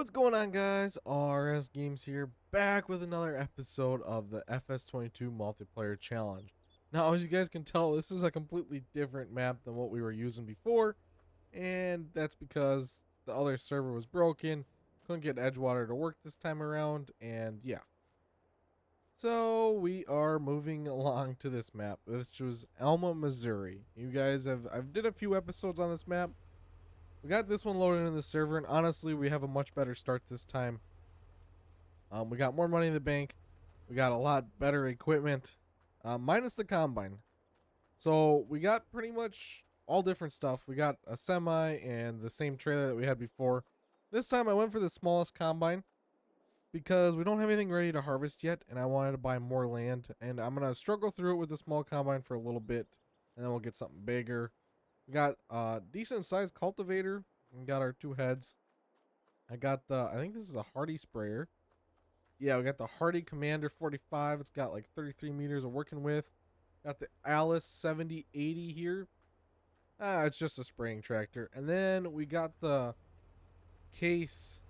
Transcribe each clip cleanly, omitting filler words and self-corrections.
What's going on, guys? RS Games here, back with another episode of the FS22 multiplayer challenge. Now, as you guys can tell, this is a completely different map than what we were using before, and that's because the other server was broken, couldn't get Edgewater to work this time around, and yeah. So we are moving along to this map, which was Alma, Missouri. You guys I've did a few episodes on this map. We got this one loaded in the server, and honestly, we have a much better start this time. We got more money in the bank. We got a lot better equipment, minus the combine. So we got pretty much all different stuff. We got a semi and the same trailer that we had before. This time I went for the smallest combine because we don't have anything ready to harvest yet, and I wanted to buy more land. And I'm gonna struggle through it with the small combine for a little bit, and then we'll get something bigger. We got a decent sized cultivator. We got our two heads. I got I think this is a hardy sprayer. Yeah, we got the Hardy Commander 45. It's got like 33 meters of working with. Got the Alice 7080 here. It's just a spraying tractor. And then we got the Case,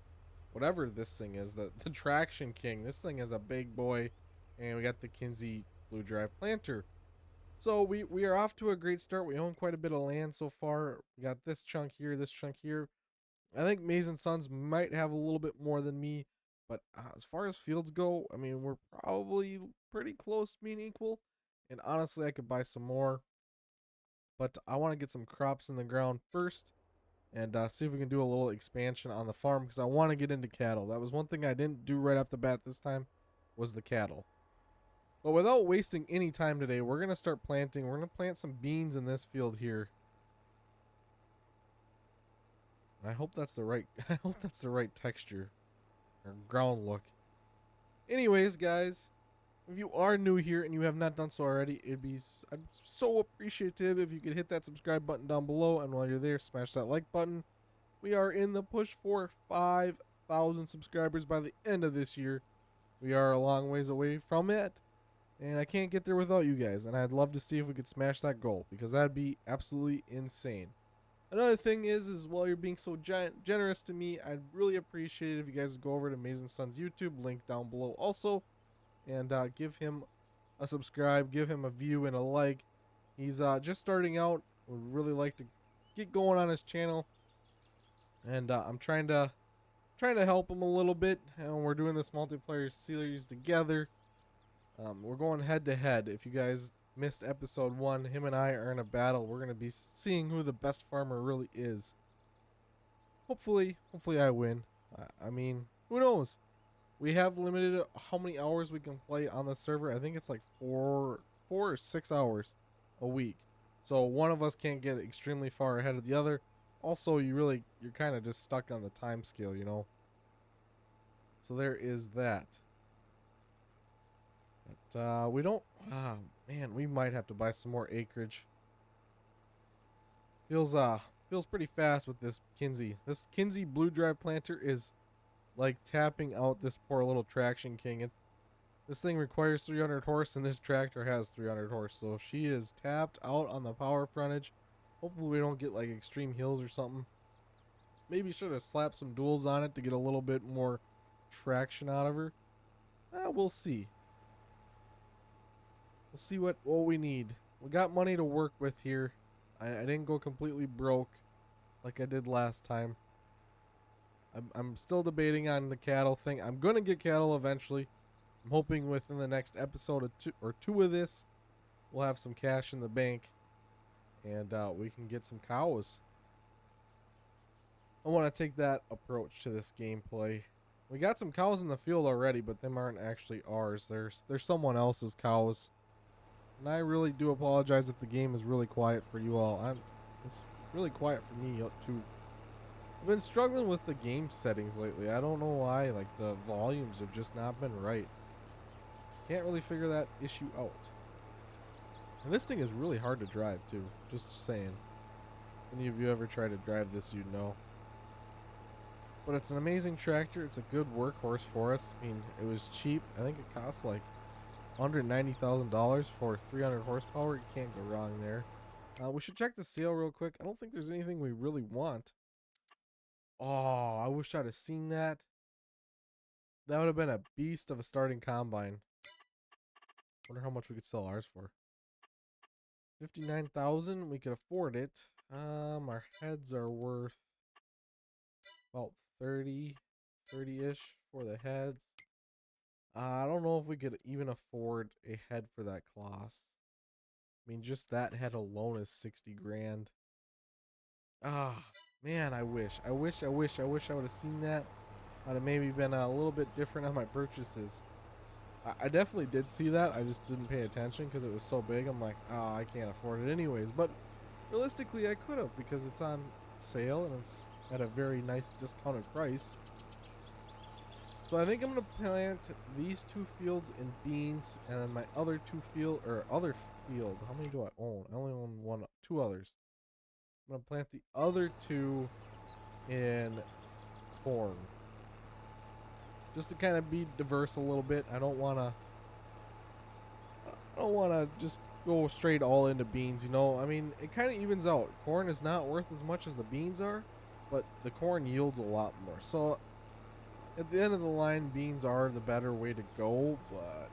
whatever this thing is, the Traction King. This thing is a big boy. And we got the Kinsey Blue Drive Planter. So we are off to a great start. We own quite a bit of land so far. We got this chunk here, this chunk here. I think Mays and Sons might have a little bit more than me, but as far as fields go, I mean, we're probably pretty close to being equal. And honestly, I could buy some more, but I want to get some crops in the ground first and see if we can do a little expansion on the farm because I want to get into cattle. That was one thing I didn't do right off the bat this time, was the cattle. But without wasting any time today, we're gonna start planting. We're gonna plant some beans in this field here. I hope that's the right. I hope that's the right texture or ground look. Anyways, guys, if you are new here and you have not done so already, I'd so appreciative if you could hit that subscribe button down below, and while you're there, smash that like button. We are in the push for 5,000 subscribers by the end of this year. We are a long ways away from it, and I can't get there without you guys, and I'd love to see if we could smash that goal because that'd be absolutely insane. Another thing is while you're being so generous to me, I'd really appreciate it if you guys would go over to Mason Son's YouTube, link down below also, and give him a subscribe, give him a view and a like. He's just starting out. Would really like to get going on his channel, and I'm trying to help him a little bit. And we're doing this multiplayer series together. We're going head to head. If you guys missed episode 1, him and I are in a battle. We're gonna be seeing who the best farmer really is. Hopefully I win. I mean, who knows? We have limited how many hours we can play on the server. I think it's like four or 6 hours a week. So one of us can't get extremely far ahead of the other. Also, you're kind of just stuck on the time scale, you know. So there is that. But we don't. Man, we might have to buy some more acreage. Feels pretty fast with this Kinsey. This Kinsey Blue Drive Planter is like tapping out this poor little Traction King. This thing requires 300 horse, and this tractor has 300 horse. So she is tapped out on the power frontage. Hopefully we don't get like extreme hills or something. Maybe should have slapped some duals on it to get a little bit more traction out of her. We'll see. We'll see what we need. We got money to work with here. I didn't go completely broke like I did last time. I'm still debating on the cattle thing. I'm gonna get cattle eventually. I'm hoping within the next episode or two of this, we'll have some cash in the bank, and we can get some cows. I want to take that approach to this gameplay. We got some cows in the field already, but them aren't actually ours. They're someone else's cows. And I really do apologize if the game is really quiet for you all. It's really quiet for me too. I've been struggling with the game settings lately. I don't know why. Like, the volumes have just not been right. Can't really figure that issue out. And this thing is really hard to drive too. Just saying. Any of you ever try to drive this, you'd know. But it's an amazing tractor. It's a good workhorse for us. I mean, it was cheap. I think it cost like $190,000 for 300 horsepower. You can't go wrong there. We should check the sale real quick. I don't think there's anything we really want. Oh, I wish I'd have seen that. That would have been a beast of a starting combine. Wonder how much we could sell ours for. 59,000. We could afford it. Our heads are worth about 30-ish for the heads. I don't know if we could even afford a head for that class. I mean, just that head alone is 60 grand. Ah, man, I wish I would have seen that. I'd have maybe been a little bit different on my purchases. I definitely did see that. I just didn't pay attention because it was so big. I'm like, oh, I can't afford it anyways. But realistically, I could have because it's on sale and it's at a very nice discounted price. So I think I'm gonna plant these 2 fields in beans, and then my other other field. How many do I own? I only own 2 others. I'm gonna plant the other 2 in corn, just to kind of be diverse a little bit. I don't wanna just go straight all into beans. I mean, it kind of evens out. Corn is not worth as much as the beans are, but the corn yields a lot more. So at the end of the line, beans are the better way to go, but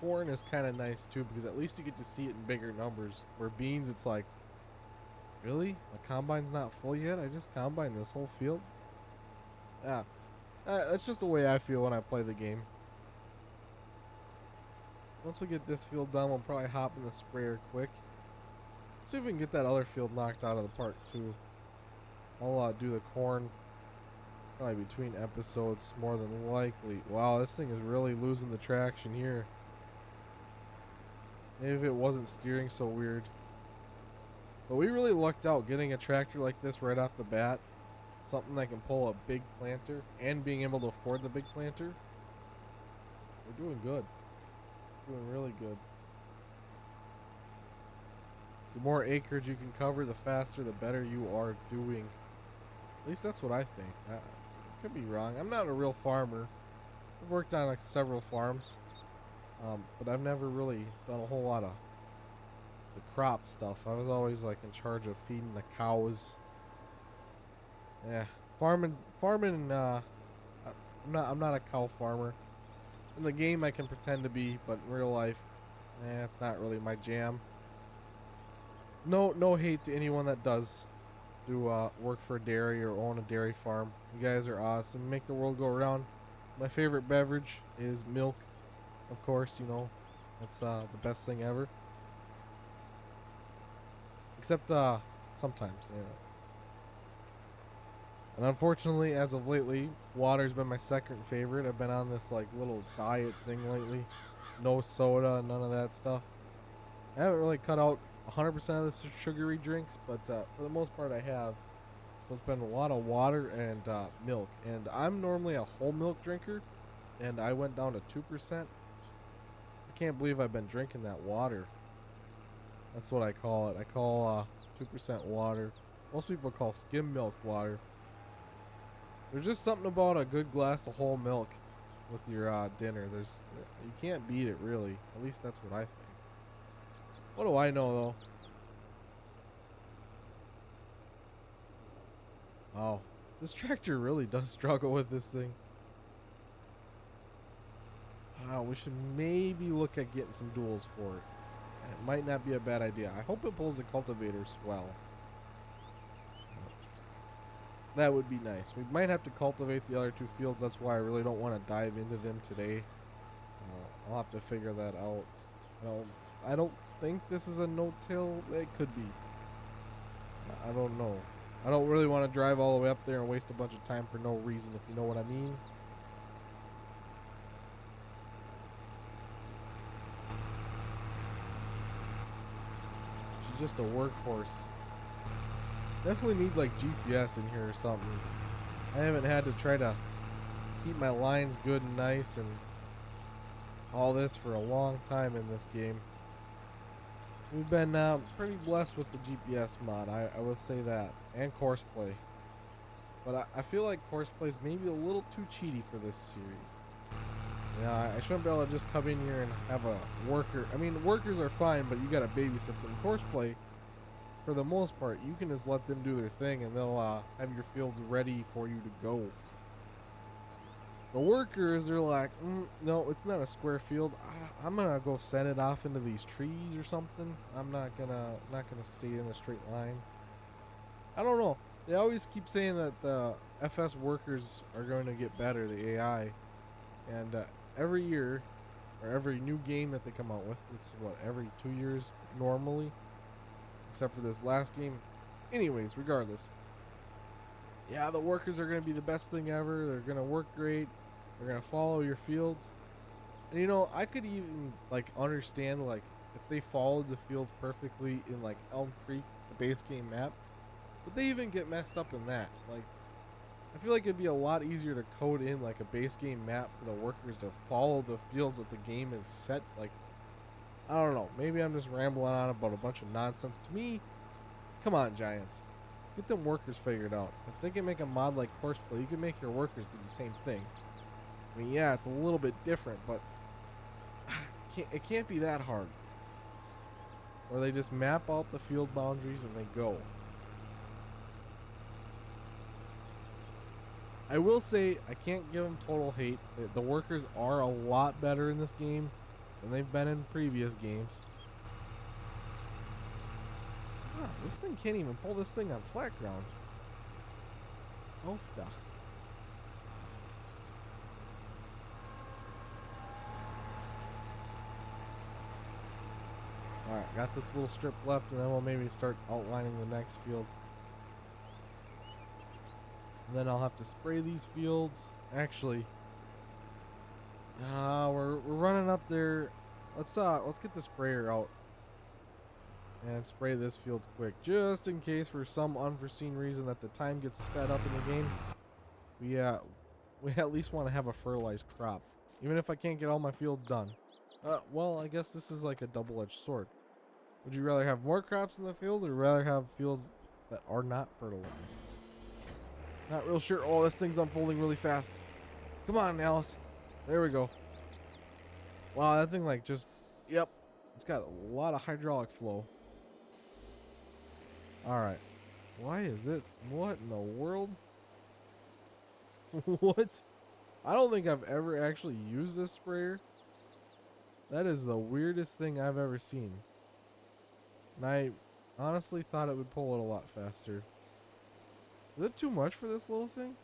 corn is kind of nice too because at least you get to see it in bigger numbers. Where beans, it's like, really? My combine's not full yet? I just combined this whole field? Yeah. That's just the way I feel when I play the game. Once we get this field done, we'll probably hop in the sprayer quick. See if we can get that other field knocked out of the park too. I'll do the corn probably between episodes more than likely. Wow, this thing is really losing the traction here. Maybe if it wasn't steering so weird. But we really lucked out getting a tractor like this right off the bat. Something that can pull a big planter and being able to afford the big planter. We're doing good. Doing really good. The more acreage you can cover, the faster, the better you are doing. At least that's what I think. I could be wrong. I'm not a real farmer. I've worked on like several farms, but I've never really done a whole lot of the crop stuff. I was always like in charge of feeding the cows. Yeah, farming. I'm not a cow farmer. In the game, I can pretend to be, but in real life, it's not really my jam. No hate to anyone that does do work for a dairy or own a dairy farm. You guys are awesome. Make the world go around. My favorite beverage is milk, of course. That's the best thing ever. Except sometimes. And unfortunately, as of lately, water's been my second favorite. I've been on this like little diet thing lately. No soda, none of that stuff. I haven't really cut out 100% of the sugary drinks, but for the most part I have. So it's been a lot of water and milk. And I'm normally a whole milk drinker, and I went down to 2%. I can't believe I've been drinking that water. That's what I call it. I call 2% water. Most people call skim milk water. There's just something about a good glass of whole milk with your dinner. You can't beat it, really. At least that's what I think. What do I know, though? Oh, this tractor really does struggle with this thing. Wow, we should maybe look at getting some duals for it. It might not be a bad idea. I hope it pulls the cultivator swell. That would be nice. We might have to cultivate the other 2 fields. That's why I really don't want to dive into them today. I'll have to figure that out. I don't think this is a no-till. It could be. I don't know. I don't really want to drive all the way up there and waste a bunch of time for no reason, if you know what I mean. She's just a workhorse. Definitely need like GPS in here or something. I haven't had to try to keep my lines good and nice and all this for a long time in this game. We've been pretty blessed with the GPS mod, I will say that, and course play. But I feel like course play is maybe a little too cheaty for this series. Yeah, I shouldn't be able to just come in here and have a worker. I mean, workers are fine, but you gotta babysit them. Course play, for the most part, you can just let them do their thing and they'll have your fields ready for you to go. The workers, they're like, no, it's not a square field. I'm gonna go send it off into these trees or something. I'm not gonna stay in a straight line. I don't know. They always keep saying that the FS workers are going to get better, the AI, and every year or every new game that they come out with, it's what, every 2 years normally, except for this last game. Anyways, regardless, yeah, the workers are going to be the best thing ever. They're going to work great. They're going to follow your fields. And you know, I could even like understand like if they followed the field perfectly in like Elm Creek, the base game map, but they even get messed up in that. Like, I feel like it'd be a lot easier to code in like a base game map for the workers to follow the fields that the game is set. Like, I don't know. Maybe I'm just rambling on about a bunch of nonsense. To me, come on, Giants. Get them workers figured out. If they can make a mod like Horseplay, you can make your workers do the same thing. I mean, yeah, it's a little bit different, but it can't be that hard. Or they just map out the field boundaries and they go. I will say, I can't give them total hate. The workers are a lot better in this game than they've been in previous games. Ah, this thing can't even pull this thing on flat ground. Ofta. Alright, got this little strip left, and then we'll maybe start outlining the next field. And then I'll have to spray these fields. Actually, we're running up there. Let's get the sprayer out and spray this field quick, just in case for some unforeseen reason that the time gets sped up in the game. We at least want to have a fertilized crop, even if I can't get all my fields done. Well, I guess this is like a double-edged sword. Would you rather have more crops in the field, or rather have fields that are not fertilized? Not real sure. Oh, this thing's unfolding really fast. Come on, Alice. There we go. Wow, that thing like just... Yep. It's got a lot of hydraulic flow. Alright. Why is this? What in the world? What? I don't think I've ever actually used this sprayer. That is the weirdest thing I've ever seen. And I honestly thought it would pull it a lot faster. Is it too much for this little thing?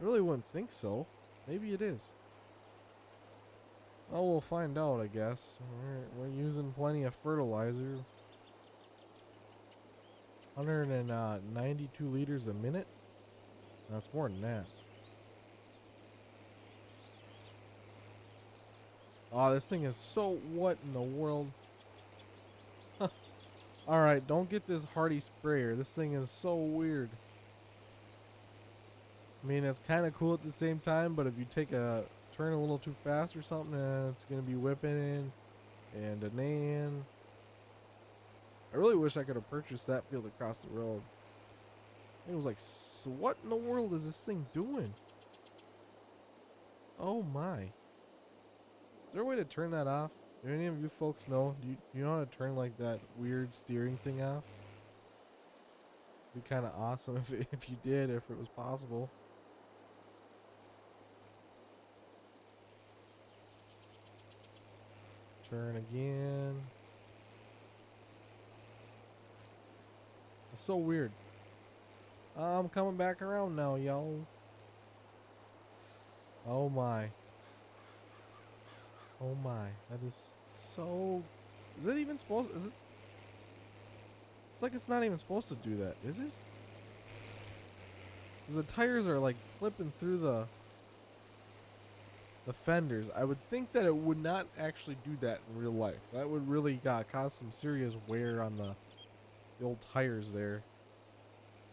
I really wouldn't think so. Maybe it is. Oh, we'll find out, I guess. We're using plenty of fertilizer. 192 liters a minute? That's more than that. Oh, this thing is so... What in the world? Alright, don't get this hardy sprayer. This thing is so weird. I mean, it's kind of cool at the same time, but if you take a turn a little too fast or something, it's going to be whipping in and a nan. I really wish I could have purchased that field across the road. It was like, what in the world is this thing doing? Oh my. Is there a way to turn that off? Do any of you folks know? Do you know how to turn like that weird steering thing off? It'd be kind of awesome if you did, if it was possible. Turn again. It's so weird. I'm coming back around now, y'all. Oh my. Oh my. That is so... Is it even supposed... Is it... It's like it's not even supposed to do that, is it? Because the tires are like clipping through the fenders. I would think that it would not actually do that in real life. That would really cause some serious wear on the old tires there.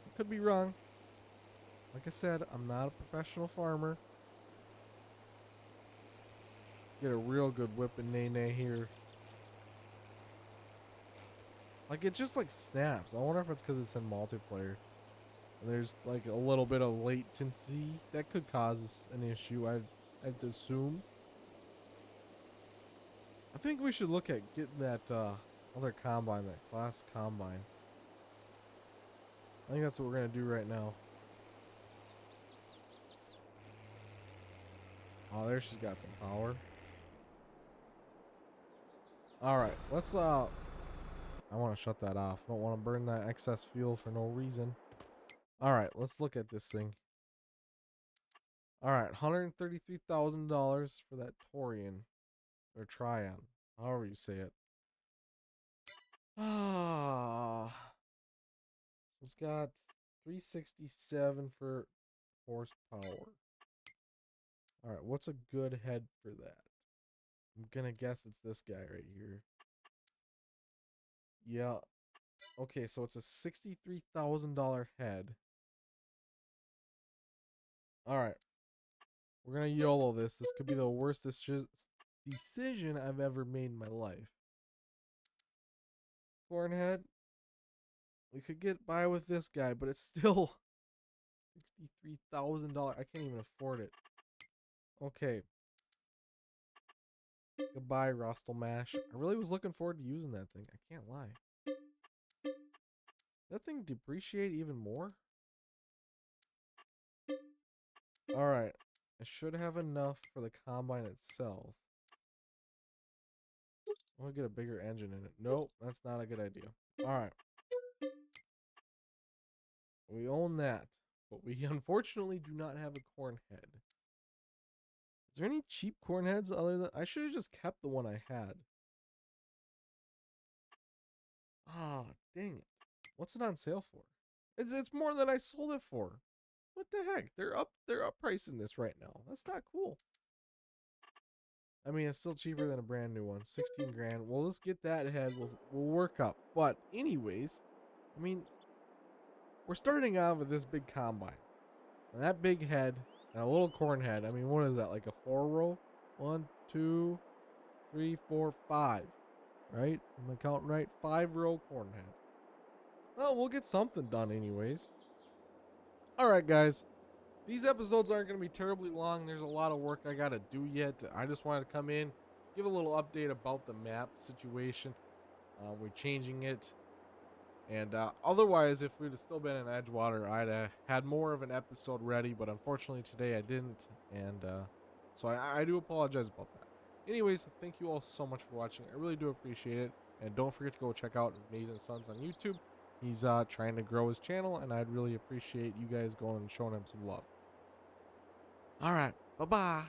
I could be wrong. Like I said, I'm not a professional farmer. Get a real good whip and nay here. Like, it just like snaps. I wonder if it's because it's in multiplayer. And there's like a little bit of latency that could cause an issue, I'd assume. I think we should look at getting that Other combine, that class combine. I think that's what we're going to do right now. Oh, there she's got some power. Alright, let's, I want to shut that off. Don't want to burn that excess fuel for no reason. Alright, let's look at this thing. Alright, $133,000 for that Torian. Or Tryon. However you say it. Ah. It's got 367 for horsepower. Alright, what's a good head for that? I'm gonna guess it's this guy right here. Yeah. Okay, so it's a $63,000 head. Alright. We're gonna YOLO this. This could be the worst decision I've ever made in my life. Cornhead. We could get by with this guy, but it's still $63,000. I can't even afford it. Okay. Goodbye, Rostelmash. I really was looking forward to using that thing. I can't lie. That thing depreciate even more? Alright. I should have enough for the combine itself. I'll get a bigger engine in it. Nope, that's not a good idea. Alright. We own that. But we unfortunately do not have a corn head. Is there any cheap corn heads other than... I should have just kept the one I had. Ah, dang it. What's it on sale for? It's more than I sold it for. What the heck? They're up pricing this right now. That's not cool. I mean, it's still cheaper than a brand new one. 16 grand. Well, let's get that head. We'll work up. But anyways, I mean, we're starting out with this big combine. And that big head and a little corn head. I mean, what is that? Like a 4-row? 1, 2, 3, 4, 5. Right? Am I counting right? 5-row corn head. Well, we'll get something done anyways. Alright, guys. These episodes aren't going to be terribly long. There's a lot of work I got to do yet. I just wanted to come in, give a little update about the map situation. We're changing it. And otherwise, if we'd have still been in Edgewater, I'd have had more of an episode ready. But unfortunately, today I didn't. And so I do apologize about that. Anyways, thank you all so much for watching. I really do appreciate it. And don't forget to go check out Amazing Sons on YouTube. He's trying to grow his channel, and I'd really appreciate you guys going and showing him some love. All right. Bye-bye.